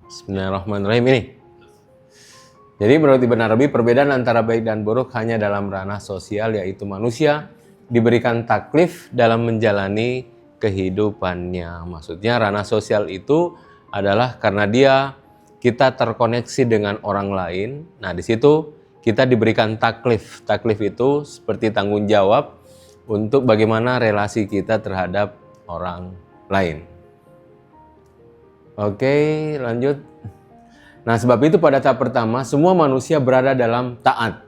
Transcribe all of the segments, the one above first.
Bismillahirrahmanirrahim ini. Jadi menurut Ibn Arabi, perbedaan antara baik dan buruk hanya dalam ranah sosial, yaitu manusia diberikan taklif dalam menjalani kehidupannya. Maksudnya ranah sosial itu adalah karena kita terkoneksi dengan orang lain. Nah, di situ kita diberikan taklif. Taklif itu seperti tanggung jawab untuk bagaimana relasi kita terhadap orang lain. Oke, lanjut. Nah, sebab itu pada tahap pertama semua manusia berada dalam taat.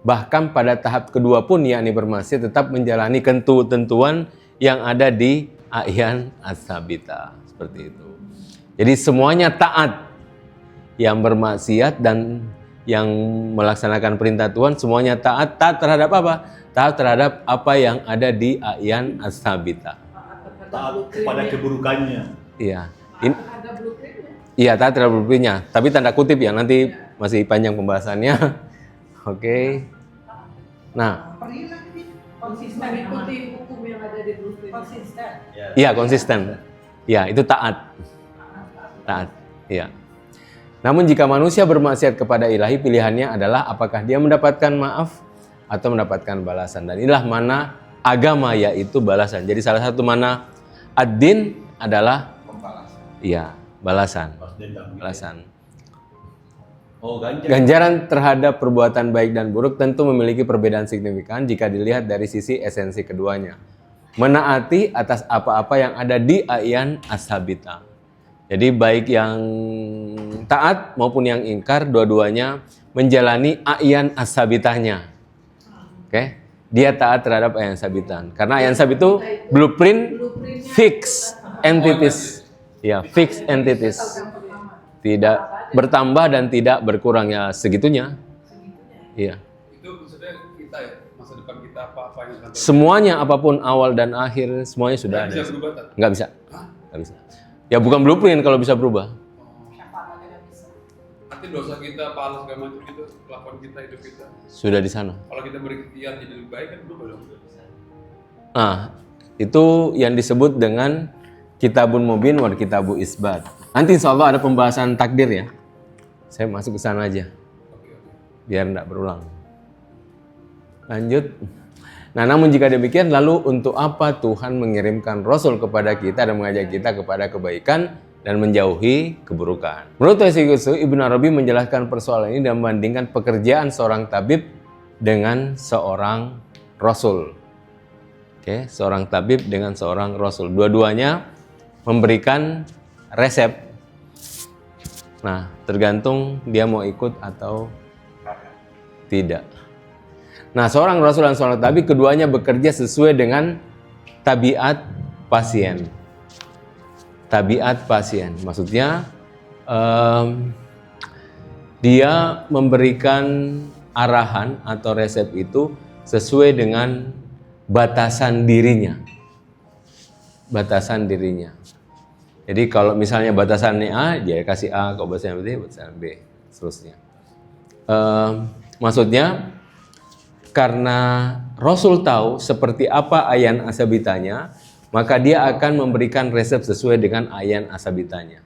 Bahkan pada tahap kedua pun, yakni bermaksiat, tetap menjalani ketentuan yang ada di A'yan As-Sabita. Seperti itu. Jadi semuanya taat. Yang bermaksiat dan yang melaksanakan perintah Tuhan semuanya taat. Taat terhadap apa? Taat terhadap apa yang ada di A'yan As-Sabita. Taat kepada keburukannya. Iya. Iya, taat terhadap blueprintnya. Tapi tanda kutip ya, nanti masih panjang pembahasannya. Oke. Nah, konsisten mengikuti hukum yang ada di blueprint. Konsisten. iya konsisten. Iya, itu taat. Taat. Iya. Namun jika manusia bermaksiat kepada ilahi, pilihannya adalah apakah dia mendapatkan maaf atau mendapatkan balasan. Dan inilah mana agama, yaitu balasan. Jadi salah satu mana ad-din adalah iya, balasan. Oh, Ganjaran terhadap perbuatan baik dan buruk tentu memiliki perbedaan signifikan jika dilihat dari sisi esensi keduanya. Menaati atas apa-apa yang ada di A'yan As-Sabita. Jadi baik yang taat maupun yang ingkar, dua-duanya menjalani A'yan As-Sabitanya. Oke? Dia taat terhadap A'yan Sabitan. Karena A'yan Sabit itu blueprint fix entities. Ya, fix entities. Tidak bertambah dan tidak berkurang, ya segitunya. Iya. Itu maksudnya kita ya, masa depan kita apa yang akan terjadi. Semuanya apapun awal dan akhir semuanya sudah ada. Bisa berubah tak? Nggak bisa. Nggak bisa. Ya bukan blueprint kalau bisa berubah. Nanti dosa kita, pahala segala macam itu, kelakuan kita, hidup kita. Sudah di sana. Kalau kita berikhtiar jadi lebih baik kan berubah dong. Nah, itu yang disebut dengan Kitabun Mubin wal Kitabu Isbat. Nanti insya Allah ada pembahasan takdir ya. Saya masuk ke sana aja. Biar tidak berulang. Lanjut. Nah, namun jika demikian, lalu untuk apa Tuhan mengirimkan Rasul kepada kita dan mengajak kita kepada kebaikan dan menjauhi keburukan? Menurut Tafsir Ibn Arabi menjelaskan persoalan ini dan membandingkan pekerjaan seorang tabib dengan seorang Rasul. Oke, seorang tabib dengan seorang Rasul. Dua-duanya memberikan resep. Nah, tergantung dia mau ikut atau tidak. Nah, seorang Rasul dan seorang tabib, keduanya bekerja sesuai dengan tabiat pasien. Tabiat pasien, maksudnya dia memberikan arahan atau resep itu sesuai dengan batasan dirinya. Batasan dirinya. Jadi kalau misalnya batasannya A, dia kasih A, kalau batasannya B, batasan B, seterusnya. Maksudnya karena Rasul tahu seperti apa A'yan As-Sabitanya, maka dia akan memberikan resep sesuai dengan A'yan As-Sabitanya.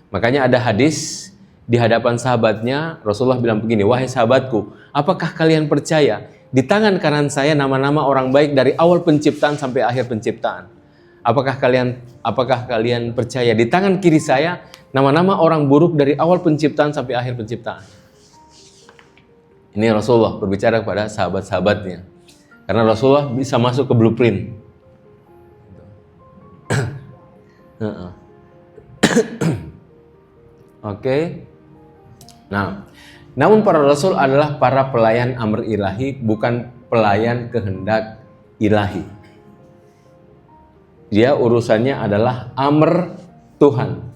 Makanya ada hadis di hadapan sahabatnya, Rasulullah bilang begini, wahai sahabatku, apakah kalian percaya di tangan kanan saya nama-nama orang baik dari awal penciptaan sampai akhir penciptaan? Apakah kalian percaya di tangan kiri saya nama-nama orang buruk dari awal penciptaan sampai akhir penciptaan? Ini Rasulullah berbicara kepada sahabat-sahabatnya. Karena Rasulullah bisa masuk ke blueprint. Oke. Nah, namun para Rasul adalah para pelayan amr ilahi, bukan pelayan kehendak ilahi. Dia urusannya adalah amr Tuhan.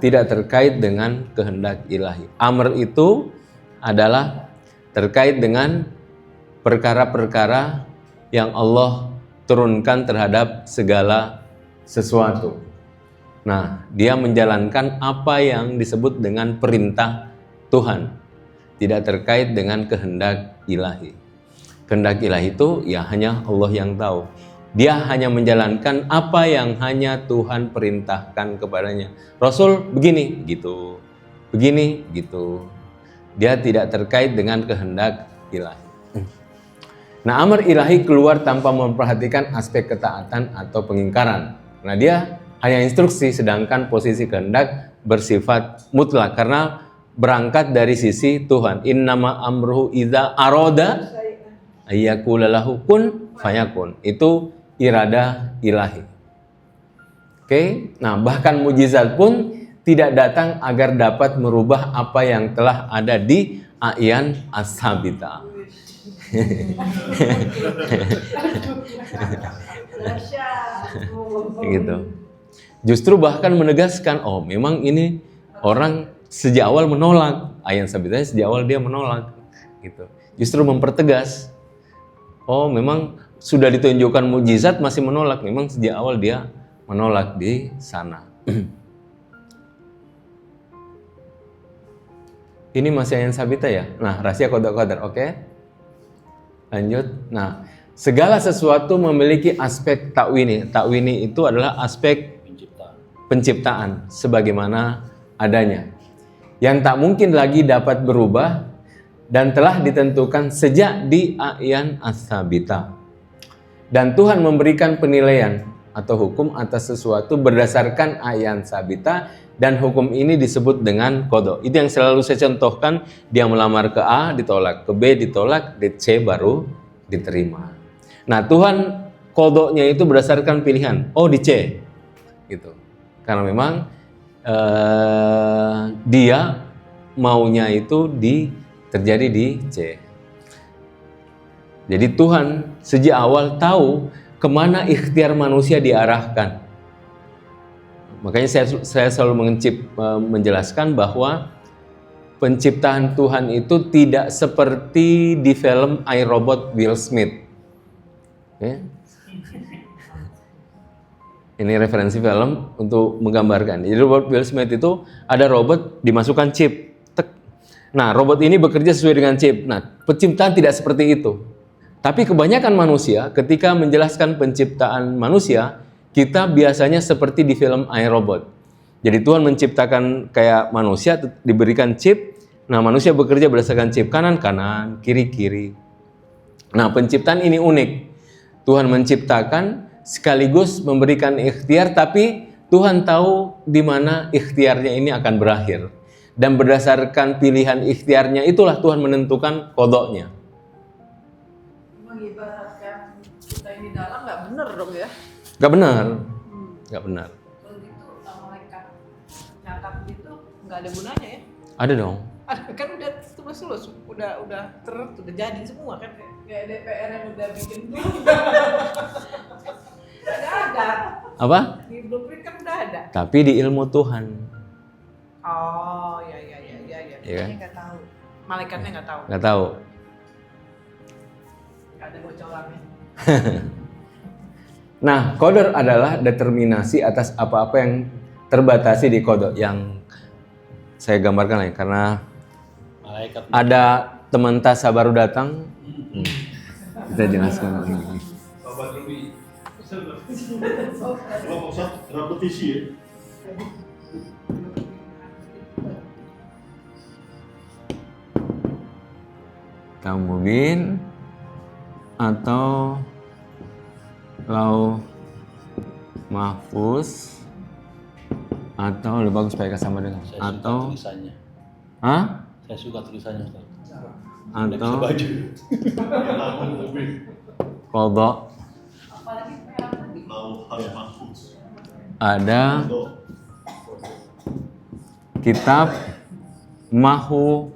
Tidak terkait dengan kehendak ilahi. Amr itu adalah terkait dengan perkara-perkara yang Allah turunkan terhadap segala sesuatu. Nah, dia menjalankan apa yang disebut dengan perintah Tuhan, tidak terkait dengan kehendak ilahi. Kehendak ilahi itu ya hanya Allah yang tahu. Dia hanya menjalankan apa yang hanya Tuhan perintahkan kepadanya. Rasul begini, gitu. Begini, gitu. Dia tidak terkait dengan kehendak ilahi. Nah, amar ilahi keluar tanpa memperhatikan aspek ketaatan atau pengingkaran. Nah, dia hanya instruksi, sedangkan posisi kehendak bersifat mutlak karena berangkat dari sisi Tuhan. Innama amruhu idza aroda ayyakula lahu kun fayakun. Itu irada ilahi. Oke, nah bahkan mujizat pun tidak datang agar dapat merubah apa yang telah ada di a'yan as-sabita. Gitu. Justru bahkan menegaskan, oh memang ini orang sejak awal menolak, a'yan sabitanya sejak awal dia menolak, gitu. Justru mempertegas, oh memang sudah ditunjukkan mukjizat masih menolak, memang sejak awal dia menolak di sana. Ini masih a'yan sabita ya. Nah, rahasia qada-qadar, oke? Lanjut. Nah, segala sesuatu memiliki aspek takwini. Takwini itu adalah aspek penciptaan sebagaimana adanya, yang tak mungkin lagi dapat berubah dan telah ditentukan sejak di a'yan as-sabita. Dan Tuhan memberikan penilaian atau hukum atas sesuatu berdasarkan a'yan sabita, dan hukum ini disebut dengan qada. Itu yang selalu saya contohkan, dia melamar ke A ditolak, ke B ditolak, di C baru diterima. Nah, Tuhan qadanya itu berdasarkan pilihan, oh di C gitu. Karena memang dia maunya itu terjadi di C. Jadi Tuhan sejak awal tahu kemana ikhtiar manusia diarahkan. Makanya saya selalu menjelaskan bahwa penciptaan Tuhan itu tidak seperti di film I, Robot Will Smith. Okay? Ini referensi film untuk menggambarkan. Jadi robot Will Smith itu ada robot dimasukkan chip. Nah, robot ini bekerja sesuai dengan chip. Nah, penciptaan tidak seperti itu. Tapi kebanyakan manusia ketika menjelaskan penciptaan manusia, kita biasanya seperti di film I, Robot. Jadi Tuhan menciptakan kayak manusia, diberikan chip. Nah, manusia bekerja berdasarkan chip, kanan-kanan, kiri-kiri. Nah, penciptaan ini unik. Tuhan menciptakan sekaligus memberikan ikhtiar, tapi Tuhan tahu di mana ikhtiarnya ini akan berakhir. Dan berdasarkan pilihan ikhtiarnya itulah Tuhan menentukan kodoknya. Mengibaratkan kita ini dalam nggak benar dong ya? Nggak benar. Nggak benar. Kalau gitu malaikat nyatat gitu nggak ada gunanya ya? Ada dong. Ada kan udah tulus, udah jadi semua kan kayak DPR yang udah bikin nggak ada. Apa? Di blueprint kan udah ada. Tapi di ilmu Tuhan. Oh ya. Iya kan? Nggak tahu. Malaikatnya nggak tahu. Nggak tahu. Nggak ada bocorannya. Nah, qadar adalah determinasi atas apa-apa yang terbatasi di qadar, yang saya gambarkan ya, karena Malaikat. ada teman tasa baru datang. Kita jelaskan lagi. Sobat Ruby. Kalau Ustaz repetisi ya. Mubin atau Lauh Mahfuz atau lebih bagus pakai sama dengan atau tulisannya. Hah? Saya suka tulisannya Ustaz. Atau baju. qadha. Apalagi merah tadi. Lauhul Mahfuz. Ada kitab Mahu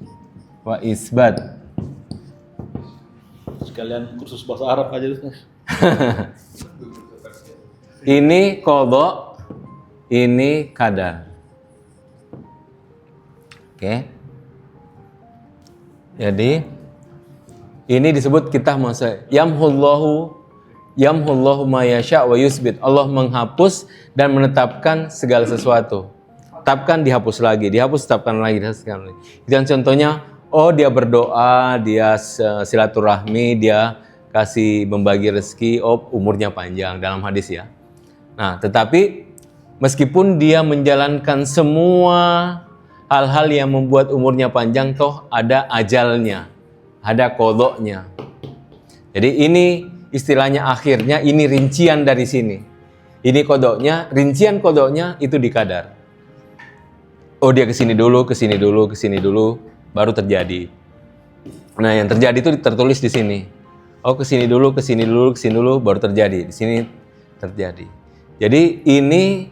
wa Isbat. Sekalian kursus bahasa Arab aja Ustaz. Ini qadha, ini qadar. Oke. Jadi ini disebut kitab masa yamhullahu ma yasha wa yusbit. Allah menghapus dan menetapkan segala sesuatu. Tetapkan, dihapus lagi, dihapus, tetapkan lagi, dihapuskan lagi. Dan contohnya, oh dia berdoa, dia silaturahmi, dia kasih membagi rezeki, umurnya panjang dalam hadis ya. Nah, tetapi meskipun dia menjalankan semua hal-hal yang membuat umurnya panjang, toh ada ajalnya, ada kodoknya. Jadi ini istilahnya akhirnya, ini rincian dari sini. Ini kodoknya, rincian kodoknya itu di kadar. Oh dia kesini dulu, kesini dulu, kesini dulu, baru terjadi. Nah yang terjadi itu tertulis di sini. Oh kesini dulu, kesini dulu, kesini dulu, baru terjadi. Di sini terjadi. Jadi ini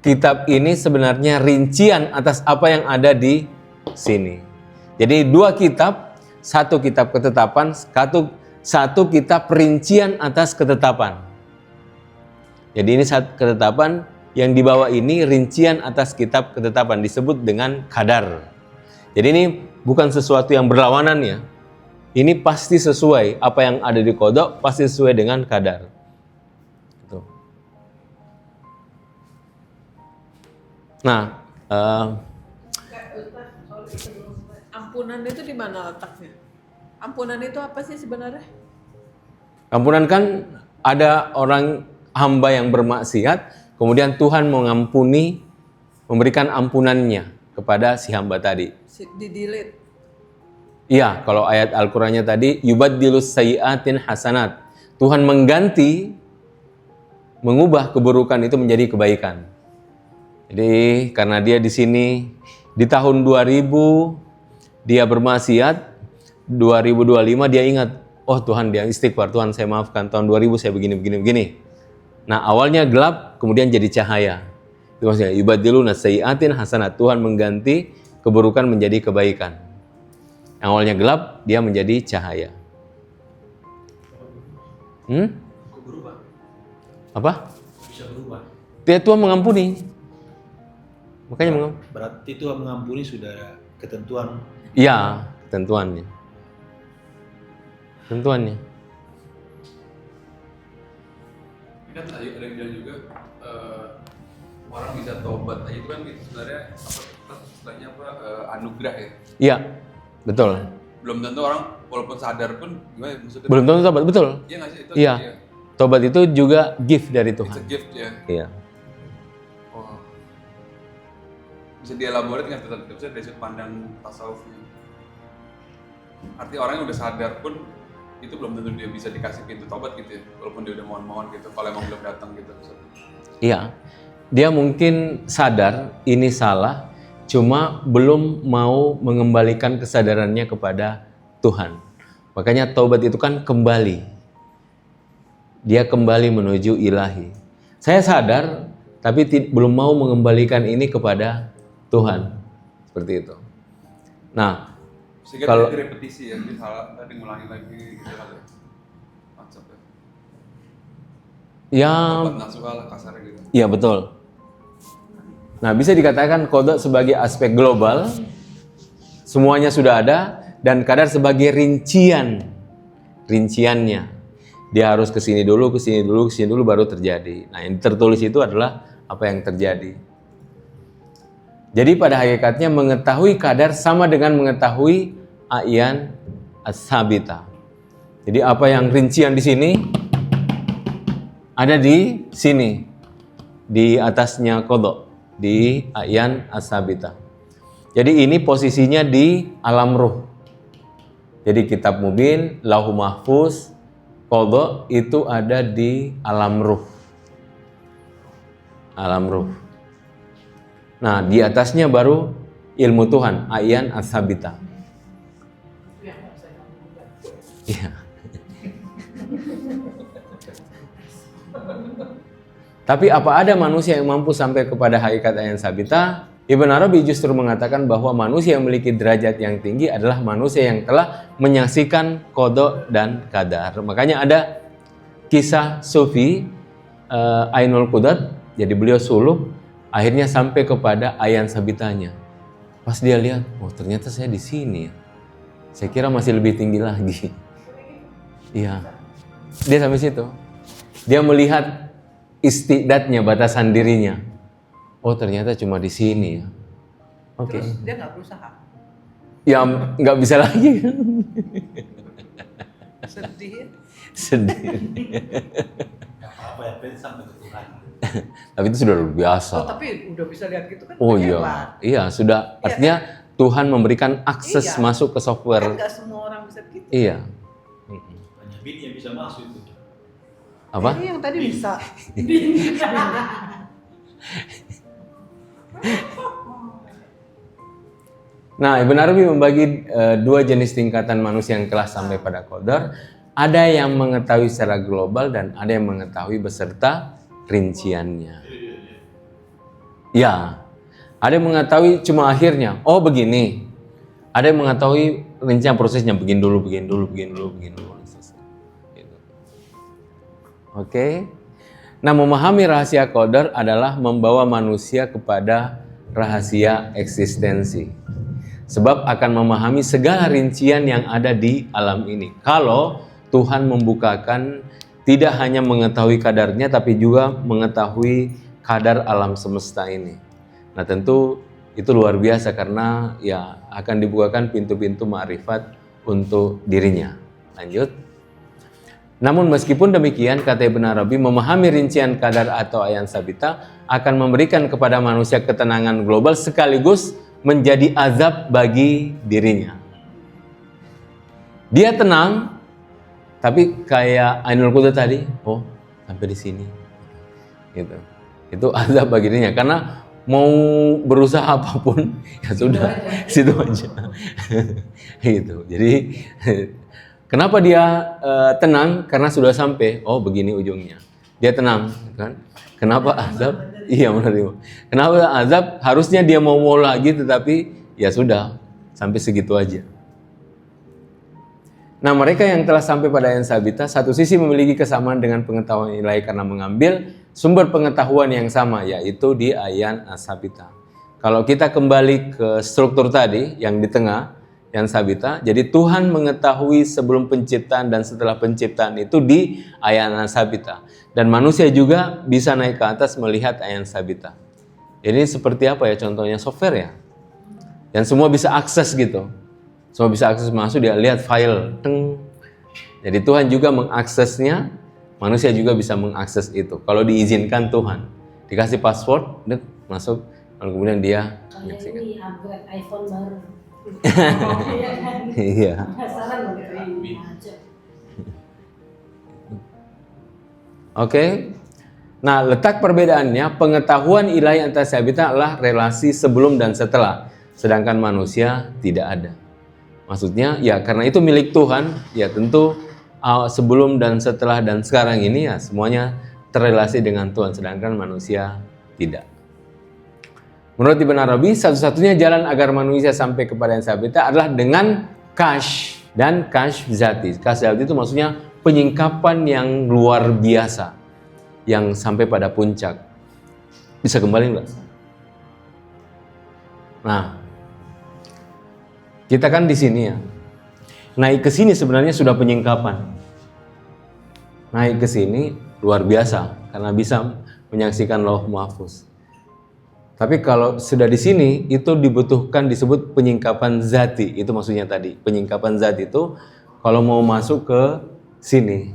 kitab ini sebenarnya rincian atas apa yang ada di sini. Jadi dua kitab, satu kitab ketetapan, satu kitab rincian atas ketetapan. Jadi ini satu ketetapan yang di bawah ini rincian atas kitab ketetapan disebut dengan kadar. Jadi ini bukan sesuatu yang berlawanan ya. Ini pasti sesuai apa yang ada di kodok, pasti sesuai dengan kadar. Tuh. Nah, ampunan itu di mana letaknya? Ampunan itu apa sih sebenarnya? ampunan kan ada orang hamba yang bermaksiat, kemudian Tuhan mengampuni, memberikan ampunannya kepada si hamba tadi. Di-delete. Iya, kalau ayat Al-Qur'annya tadi, yubaddilus sayyi'atin hasanat. Tuhan mengganti, mengubah keburukan itu menjadi kebaikan. Jadi karena dia di sini di tahun 2000 dia bermaksiat, 2025 dia ingat, oh Tuhan, dia istighfar, Tuhan saya maafkan, tahun 2000 saya begini. Nah awalnya gelap, kemudian jadi cahaya. Itu maksudnya, yubaddiluna sayyi'atin hasanat. Tuhan mengganti keburukan menjadi kebaikan. Yang awalnya gelap, dia menjadi cahaya. Kok berubah? Apa? Bisa berubah. Tuhan mengampuni. Makanya mengampuni. Berarti Tuhan mengampuni sudah ada ketentuan. Iya, ketentuannya. Ketentuannya. Kan ada yang bilang juga orang bisa tobat aja itu kan sebenarnya apa istilahnya anugerah ya. Iya, betul. Belum tentu orang walaupun sadar pun gimana maksudnya? Belum tentu tobat, betul. Iya nggak sih itu? Iya. Tobat itu juga gift dari It's a Tuhan. gift ya. Iya. Oh. Bisa dielaborate kan tetap dari sudut pandang tasawuf. Arti orang yang udah sadar pun itu belum tentu dia bisa dikasih pintu tobat gitu ya, walaupun dia udah mohon-mohon gitu, kalau emang belum datang gitu. Iya, dia mungkin sadar ini salah, cuma belum mau mengembalikan kesadarannya kepada Tuhan. Makanya taubat itu kan kembali. Dia kembali menuju ilahi. Saya sadar, tapi belum mau mengembalikan ini kepada Tuhan. Seperti itu. Nah, sehingga kalau dia repetisi ya, dia salah, tadi ngulangi lagi gitu kali ya. Macam ya, tobat nasuha lah kasarnya gitu. iya betul. Nah, bisa dikatakan kodok sebagai aspek global, semuanya sudah ada, dan kadar sebagai rinciannya. Dia harus kesini dulu, kesini dulu, baru terjadi. Nah, yang tertulis itu adalah apa yang terjadi. Jadi pada hakikatnya mengetahui kadar sama dengan mengetahui a'yan as-sabita. Jadi apa yang rincian di sini ada di sini, di atasnya kodok, di a'yan as-sabita. Jadi ini posisinya di alam ruh. Jadi kitab mubin, lauh mahfuz, kodok itu ada di alam ruh. Alam ruh. Nah, di atasnya baru ilmu Tuhan, a'yan as-sabita. Iya. Tapi apa ada manusia yang mampu sampai kepada hakikat a'yan sabita? Ibn Arabi justru mengatakan bahwa manusia yang memiliki derajat yang tinggi adalah manusia yang telah menyaksikan kodok dan kadar. Makanya ada kisah Sufi Ainul Qudat, jadi beliau suluk, akhirnya sampai kepada a'yan sabitanya. Pas dia lihat, oh ternyata saya di sini. Saya kira masih lebih tinggi lagi. Iya, dia sampai situ. Dia melihat istiqdatnya, batasan dirinya. Oh ternyata cuma di sini ya. Oke. Terus dia nggak berusaha. Ya nggak bisa lagi kan. Sedih ya. Sedih. Gak apa-apa ya, pengen sampai ke Tuhan. Tapi itu sudah luar biasa. Oh, tapi udah bisa lihat gitu kan. Oh hebat. iya, iya sudah. Iya, Artinya Tuhan memberikan akses Iya. masuk ke Kan software. nggak semua orang bisa gitu. Iya. Hanya bin yang bisa masuk itu. Apa? Ini yang tadi bisa. Nah, Ibn Arabi membagi dua jenis tingkatan manusia yang telah sampai pada qadar. Ada yang mengetahui secara global dan ada yang mengetahui beserta rinciannya. Ya, ada yang mengetahui cuma akhirnya. Oh begini. Ada yang mengetahui rincian prosesnya begini dulu. Gitu. Oke. Nah, memahami rahasia qadar adalah membawa manusia kepada rahasia eksistensi. Sebab akan memahami segala rincian yang ada di alam ini. Kalau Tuhan membukakan tidak hanya mengetahui kadarnya tapi juga mengetahui kadar alam semesta ini. Nah, tentu itu luar biasa karena ya akan dibukakan pintu-pintu ma'rifat untuk dirinya. Lanjut. Namun meskipun demikian, kata Ibn Arabi, memahami rincian kadar atau ayan sabita akan memberikan kepada manusia ketenangan global sekaligus menjadi azab bagi dirinya. Dia tenang, tapi kayak Ainul Qudrat tadi, oh sampai di sini, gitu. Itu azab bagi dirinya karena mau berusaha apapun ya sudah situ aja, gitu. Jadi kenapa dia tenang? Karena sudah sampai, oh begini ujungnya. Dia tenang, kan? Kenapa azab? Iya menerima. Kenapa azab? Harusnya dia mau lagi, tetapi ya sudah sampai segitu aja. Nah, mereka yang telah sampai pada ayan sabita, satu sisi memiliki kesamaan dengan pengetahuan ilahi karena mengambil sumber pengetahuan yang sama, yaitu di ayan sabita. Kalau kita kembali ke struktur tadi yang di tengah, yang sabita, jadi Tuhan mengetahui sebelum penciptaan dan setelah penciptaan itu di ayan sabita. Dan manusia juga bisa naik ke atas melihat ayan sabita. Ini seperti apa ya contohnya? Software ya. Dan semua bisa akses gitu. Semua bisa akses masuk, dia lihat file. Teng. Jadi Tuhan juga mengaksesnya, manusia juga bisa mengakses itu. Kalau diizinkan Tuhan. Dikasih password, masuk, lalu kemudian dia menyaksikan. Ini upgrade iPhone baru. Iya. Penasaran begitu. Oke. Nah, letak perbedaannya, pengetahuan ilahi antara sabita adalah relasi sebelum dan setelah. Sedangkan manusia tidak ada. Maksudnya, ya karena itu milik Tuhan, ya tentu sebelum dan setelah dan sekarang ini ya semuanya terrelasi dengan Tuhan. Sedangkan manusia tidak. Menurut Ibn Arabi, satu-satunya jalan agar manusia sampai kepada yang sabita adalah dengan kash dan kash zati. Kash zati itu maksudnya penyingkapan yang luar biasa, yang sampai pada puncak. Bisa kembali nggak? Nah, kita kan di sini ya. Naik ke sini sebenarnya sudah penyingkapan. Naik ke sini luar biasa karena bisa menyaksikan Lauh Mahfuz. Tapi kalau sudah di sini itu dibutuhkan disebut penyingkapan zati. Itu maksudnya tadi. Penyingkapan zati itu kalau mau masuk ke sini.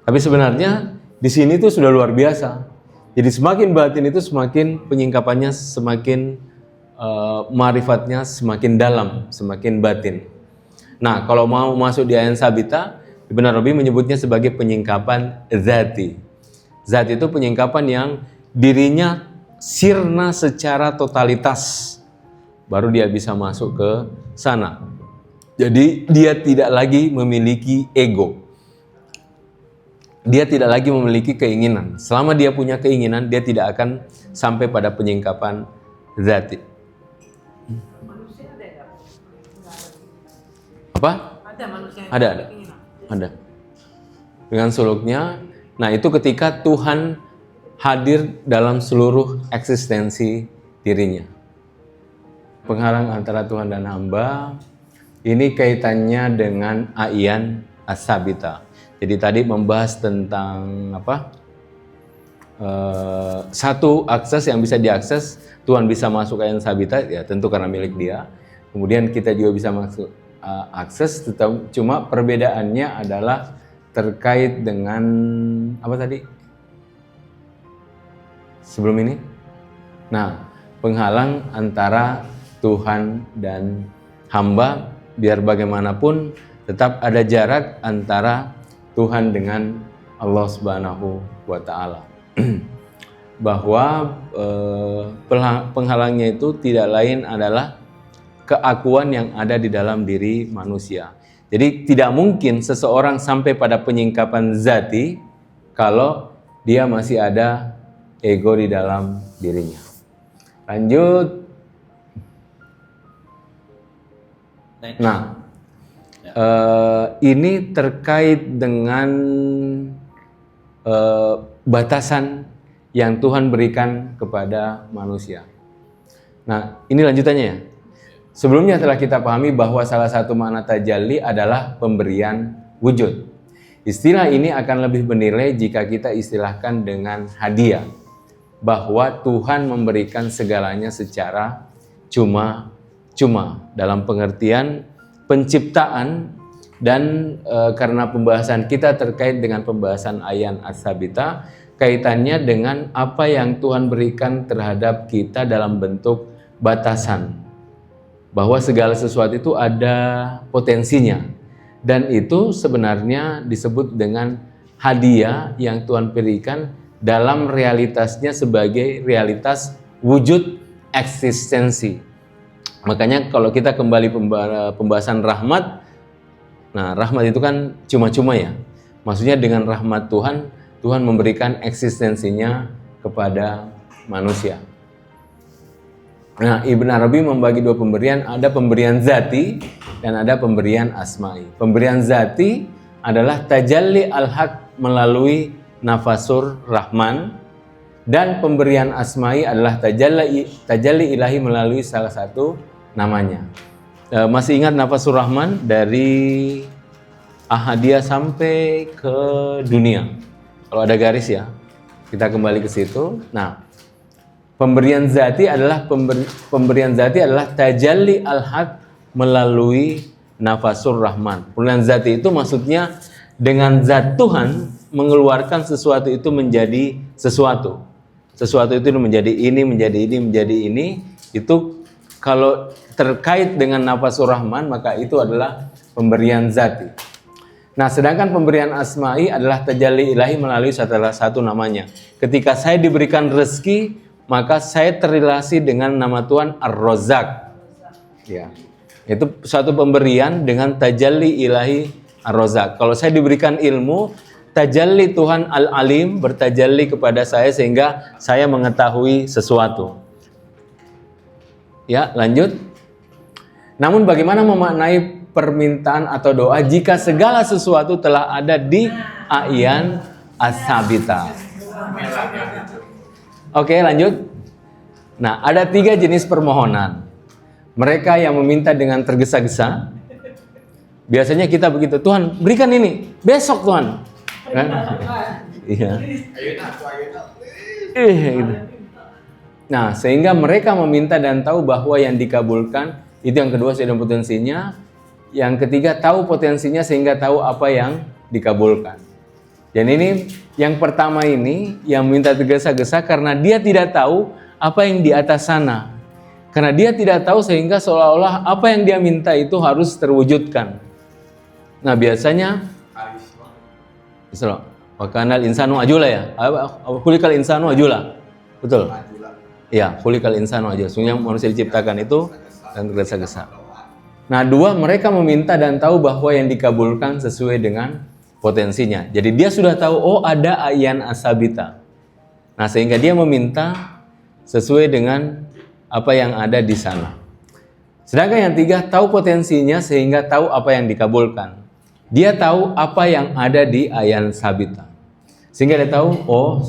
Tapi sebenarnya di sini itu sudah luar biasa. Jadi semakin batin itu semakin penyingkapannya semakin ma'rifatnya semakin dalam, semakin batin. Nah, kalau mau masuk di ayan sabita, Ibn Arabi menyebutnya sebagai penyingkapan zati. Zati itu penyingkapan yang dirinya sirna secara totalitas, baru dia bisa masuk ke sana. Jadi dia tidak lagi memiliki ego. Dia tidak lagi memiliki keinginan. Selama dia punya keinginan, dia tidak akan sampai pada penyingkapan zati. Manusia ada nggak? Apa? Ada manusia yang Ada. keinginan. Ada. Dengan suluknya, nah itu ketika Tuhan hadir dalam seluruh eksistensi dirinya. Penghalang antara Tuhan dan hamba, ini kaitannya dengan ayan as-sabita. Jadi tadi membahas tentang apa? Satu akses yang bisa diakses, Tuhan bisa masuk ayan sabita, ya tentu karena milik dia. Kemudian kita juga bisa masuk akses, cuma perbedaannya adalah terkait dengan apa tadi? Sebelum ini? Nah, penghalang antara Tuhan dan hamba, biar bagaimanapun tetap ada jarak antara Tuhan dengan Allah Subhanahu wa Ta'ala. Bahwa penghalangnya itu tidak lain adalah keakuan yang ada di dalam diri manusia. Jadi tidak mungkin seseorang sampai pada penyingkapan zati kalau dia masih ada ego di dalam dirinya. Lanjut. Nah, ini terkait dengan batasan yang Tuhan berikan kepada manusia. Nah, ini lanjutannya ya. Sebelumnya telah kita pahami bahwa salah satu makna tajalli adalah pemberian wujud. Istilah ini akan lebih bernilai jika kita istilahkan dengan hadiah. Bahwa Tuhan memberikan segalanya secara cuma-cuma dalam pengertian penciptaan dan karena pembahasan kita terkait dengan pembahasan ayan as-sabita, kaitannya dengan apa yang Tuhan berikan terhadap kita dalam bentuk batasan. Bahwa segala sesuatu itu ada potensinya. Dan itu sebenarnya disebut dengan hadiah yang Tuhan berikan dalam realitasnya sebagai realitas wujud eksistensi. Makanya kalau kita kembali pembahasan rahmat, nah rahmat itu kan cuma-cuma ya. Maksudnya dengan rahmat Tuhan memberikan eksistensinya kepada manusia. Nah, Ibn Arabi membagi dua pemberian, ada pemberian zati dan ada pemberian asma'i. Pemberian zati adalah tajalli al-haq melalui nafasur rahman, dan pemberian asma'i adalah tajalli ilahi melalui salah satu namanya. Masih ingat nafasur rahman dari ahadiyah sampai ke dunia? Kalau ada garis ya, kita kembali ke situ. Nah, pemberian zati adalah tajalli al-haq melalui nafasur rahman. Pemberian zati itu maksudnya dengan zat Tuhan mengeluarkan sesuatu itu menjadi sesuatu. Sesuatu itu menjadi ini, menjadi ini, menjadi ini. Itu kalau terkait dengan nafasur rahman, maka itu adalah pemberian zati. Nah, sedangkan pemberian asma'i adalah tajalli ilahi melalui salah satu namanya. Ketika saya diberikan rezeki, maka saya terrelasi dengan nama Tuhan Ar-Razzaq. Ya. Itu suatu pemberian dengan tajalli ilahi Ar-Razzaq. Kalau saya diberikan ilmu, tajalli Tuhan Al-Alim bertajalli kepada saya sehingga saya mengetahui sesuatu. Ya, lanjut. Namun bagaimana memaknai permintaan atau doa jika segala sesuatu telah ada di ayan as-sabita? Oke, lanjut. Nah, ada 3 jenis permohonan. Mereka yang meminta dengan tergesa-gesa. Biasanya kita begitu, Tuhan berikan ini, besok Tuhan. Kan? Iya. Gitu. Nah, sehingga mereka meminta dan tahu bahwa yang dikabulkan, itu yang kedua sudah potensinya. Yang ketiga tahu potensinya sehingga tahu apa yang dikabulkan. Dan ini yang pertama ini yang minta tergesa-gesa karena dia tidak tahu apa yang di atas sana. Karena dia tidak tahu sehingga seolah-olah apa yang dia minta itu harus terwujudkan. Nah, biasanya wakanal insanu ajula ya. Khuliqal insanu ajula. Betul. Iya, khuliqal insanu ajula. Sungguhnya manusia diciptakan itu dan tergesa-gesa. Nah, 2, mereka meminta dan tahu bahwa yang dikabulkan sesuai dengan potensinya. Jadi dia sudah tahu, oh ada ayan as-sabita. Nah, sehingga dia meminta sesuai dengan apa yang ada di sana. Sedangkan yang 3, tahu potensinya sehingga tahu apa yang dikabulkan. Dia tahu apa yang ada di ayan sabita. Sehingga dia tahu, oh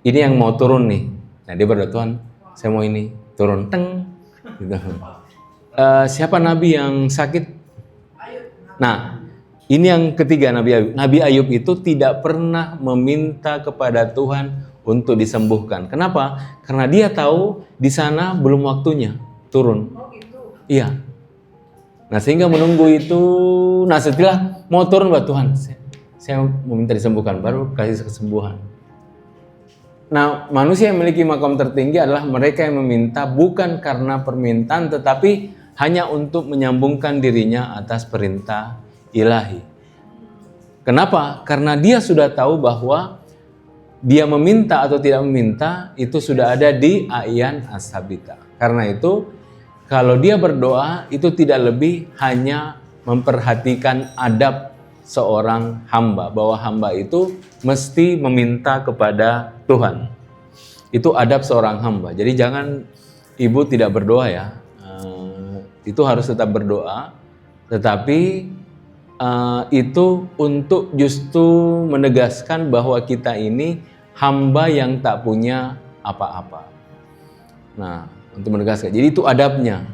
ini yang mau turun nih. Nah, dia berdoa, Tuhan, saya mau ini turun. Teng. Gitu. Siapa nabi yang sakit? Nah, ini yang ketiga Nabi Ayub. Nabi Ayub itu tidak pernah meminta kepada Tuhan untuk disembuhkan. Kenapa? Karena dia tahu di sana belum waktunya turun. Oh gitu. Iya. Nah sehingga menunggu itu, nah setelah mau turun, Mbak, Tuhan, saya meminta disembuhkan, baru kasih kesembuhan. Nah manusia yang memiliki makam tertinggi adalah mereka yang meminta bukan karena permintaan, tetapi hanya untuk menyambungkan dirinya atas perintah ilahi. Kenapa? Karena dia sudah tahu bahwa dia meminta atau tidak meminta itu sudah ada di Ayan As-Sabita. Karena itu kalau dia berdoa itu tidak lebih hanya memperhatikan adab seorang hamba, bahwa hamba itu mesti meminta kepada Tuhan. Itu adab seorang hamba. Jadi jangan ibu tidak berdoa ya. Itu harus tetap berdoa, tetapi itu untuk justru menegaskan bahwa kita ini hamba yang tak punya apa-apa. Nah, untuk menegaskan. Jadi itu adabnya.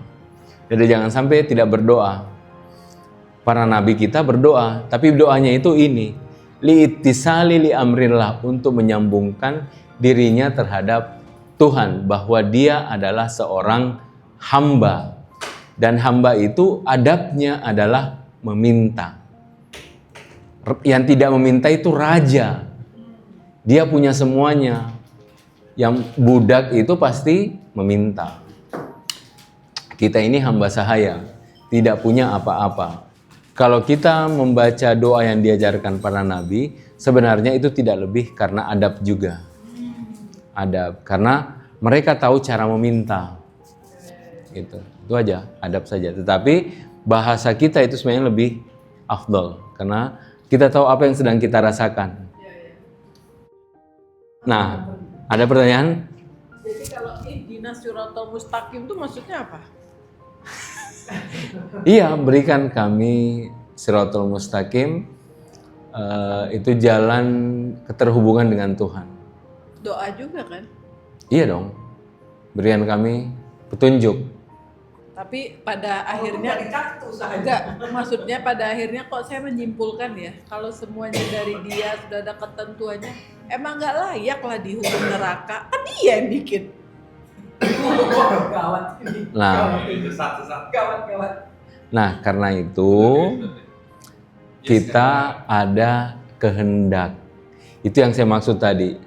Jadi jangan sampai tidak berdoa. Para nabi kita berdoa, tapi doanya itu ini, li'ittisali li amrillah, untuk menyambungkan dirinya terhadap Tuhan, bahwa dia adalah seorang hamba. Dan hamba itu adabnya adalah meminta. Yang tidak meminta itu raja. Dia punya semuanya. Yang budak itu pasti meminta. Kita ini hamba sahaya, tidak punya apa-apa. Kalau kita membaca doa yang diajarkan para nabi, sebenarnya itu tidak lebih karena adab juga. Adab, karena mereka tahu cara meminta. Gitu. Itu aja, adab saja. Tetapi bahasa kita itu sebenarnya lebih afdal, karena kita tahu apa yang sedang kita rasakan. Nah, ada pertanyaan? Jadi kalau ihdinas siratal mustaqim itu maksudnya apa? Iya, berikan kami siratal mustaqim, itu jalan keterhubungan dengan Tuhan. Doa juga kan? Iya dong, berikan kami petunjuk. Tapi pada akhirnya enggak, maksudnya pada akhirnya kok saya menyimpulkan ya, kalau semuanya dari dia sudah ada ketentuannya, emang nggak layak lah dihukum neraka, kan dia yang bikin. Gawat ini. Gawat. Nah, karena itu kita ada kehendak. Itu yang saya maksud tadi.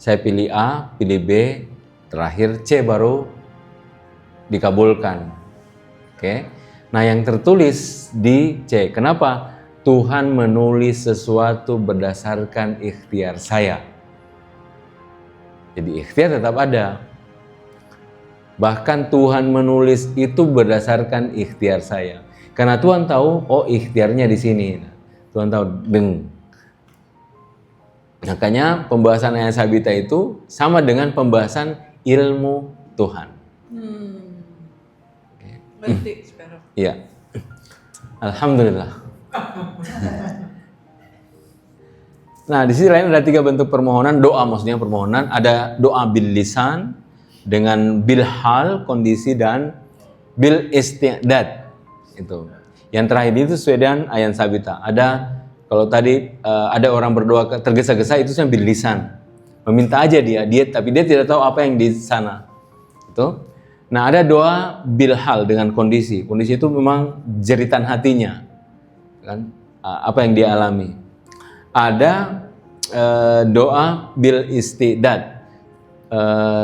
Saya pilih A, pilih B, terakhir C baru dikabulkan. Oke. Nah, yang tertulis di C. Kenapa? Tuhan menulis sesuatu berdasarkan ikhtiar saya. Jadi ikhtiar tetap ada. Bahkan Tuhan menulis itu berdasarkan ikhtiar saya. Karena Tuhan tahu, oh ikhtiarnya di sini. Tuhan tahu, Makanya pembahasan Ayan Sabita itu sama dengan pembahasan ilmu Tuhan. Berarti sekarang. Iya. Alhamdulillah. Nah, di sisi lain ada 3 bentuk permohonan, doa maksudnya permohonan. Ada doa bil lisan, dengan bil hal, kondisi, dan bil isti'dad. Itu. Yang terakhir itu sesuai dengan Ayan Sabita. Ada, kalau tadi ada orang berdoa tergesa-gesa, itu bil lisan. Meminta aja dia, tapi dia tidak tahu apa yang di sana. Itu. Nah, ada doa bil hal, dengan kondisi. Kondisi itu memang jeritan hatinya, kan? Apa yang dia alami. Ada doa bil istidad,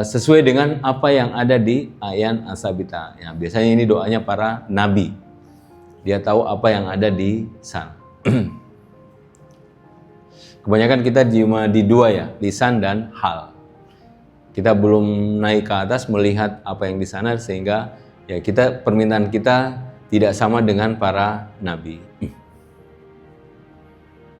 sesuai dengan apa yang ada di Ayan As-Sabita. Ya, biasanya ini doanya para nabi. Dia tahu apa yang ada di sana. Kebanyakan kita cuma di 2 ya, lisan dan hal. Kita belum naik ke atas melihat apa yang di sana, sehingga ya permintaan kita tidak sama dengan para nabi.